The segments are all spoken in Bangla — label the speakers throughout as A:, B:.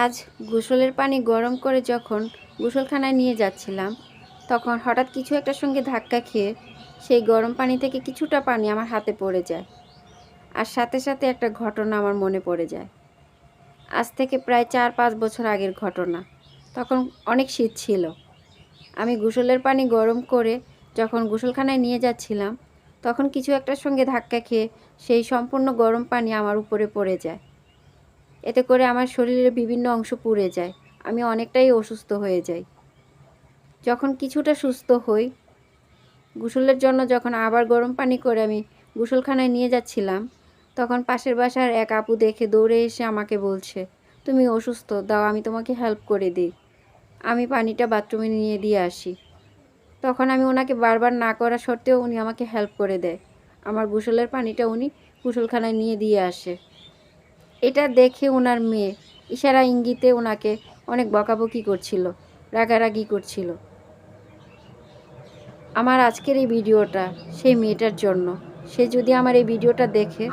A: আজ গোসলের পানি গরম করে যখন গোসলখানায় নিয়ে যাচ্ছিলাম, তখন হঠাৎ কিছু একটার সঙ্গে ধাক্কা খেয়ে সেই গরম পানি থেকে কিছুটা পানি আমার হাতে পড়ে যায়। আর সাথে সাথে একটা ঘটনা আমার মনে পড়ে যায়। আজ থেকে প্রায় 4-5 বছর আগের ঘটনা। তখন অনেক শীত ছিল। আমি গোসলের পানি গরম করে যখন গোসলখানায় নিয়ে যাচ্ছিলাম, তখন কিছু একটার সঙ্গে ধাক্কা খেয়ে সেই সম্পূর্ণ গরম পানি আমার উপরে পড়ে যায়। এতে করে আমার শরীরের বিভিন্ন অংশ পুড়ে যায়। আমি অনেকটাই অসুস্থ হয়ে যাই। যখন কিছুটা সুস্থ হই, গোসলের জন্য যখন আবার গরম পানি করে আমি গোসলখানায় নিয়ে যাচ্ছিলাম, তখন পাশের বাসার এক আপু দেখে দৌড়ে এসে আমাকে বলছে, তুমি অসুস্থ, দাও আমি তোমাকে হেল্প করে দিই। আমি পানিটা বাথরুমে নিয়ে দিয়ে আসি। তখন আমি ওনাকে বারবার না করা সত্ত্বেও উনি আমাকে হেল্প করে দেয়। আমার গোসলের পানিটা উনি গোসলখানায় নিয়ে দিয়ে আসে। এটা দেখে ওনার মেয়ে ইশারা ইঙ্গিতে ওনাকে অনেক বকাবকি করছিল, রাগারাগি করছিল। আমার আজকের এই ভিডিওটা সেই মেয়েটার জন্য। সে যদি আমার এই ভিডিওটা দেখে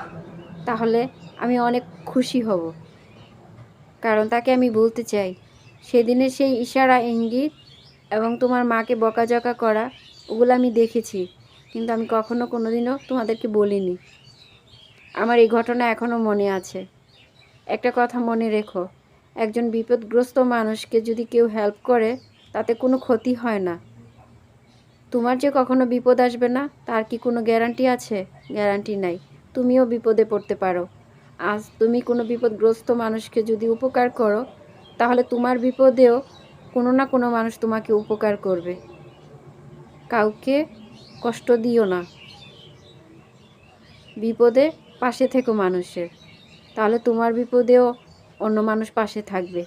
A: তাহলে আমি অনেক খুশি হব, কারণ তাকে আমি বলতে চাই সেদিনের সেই ইশারা ইঙ্গিত এবং তোমার মাকে বকাঝকা করা, ওগুলো আমি দেখেছি, কিন্তু আমি কখনো কোনোদিনও তোমাদেরকে বলিনি। আমার এই ঘটনা এখনও মনে আছে। একটা কথা মনে রেখো, একজন বিপদগ্রস্ত মানুষকে যদি কেউ হেল্প করে তাতে কোনো ক্ষতি হয় না। তোমার যে কখনো বিপদ আসবে না তার কি কোনো গ্যারান্টি আছে? গ্যারান্টি নাই। তুমিও বিপদে পড়তে পারো। আজ তুমি কোনো বিপদগ্রস্ত মানুষকে যদি উপকার করো, তাহলে তোমার বিপদেও কোনো না কোনো মানুষ তোমাকে উপকার করবে। কাউকে কষ্ট দিও না। বিপদে পাশে থেকো মানুষের, তাহলে তোমার বিপদেও অন্য মানুষ পাশে থাকবে।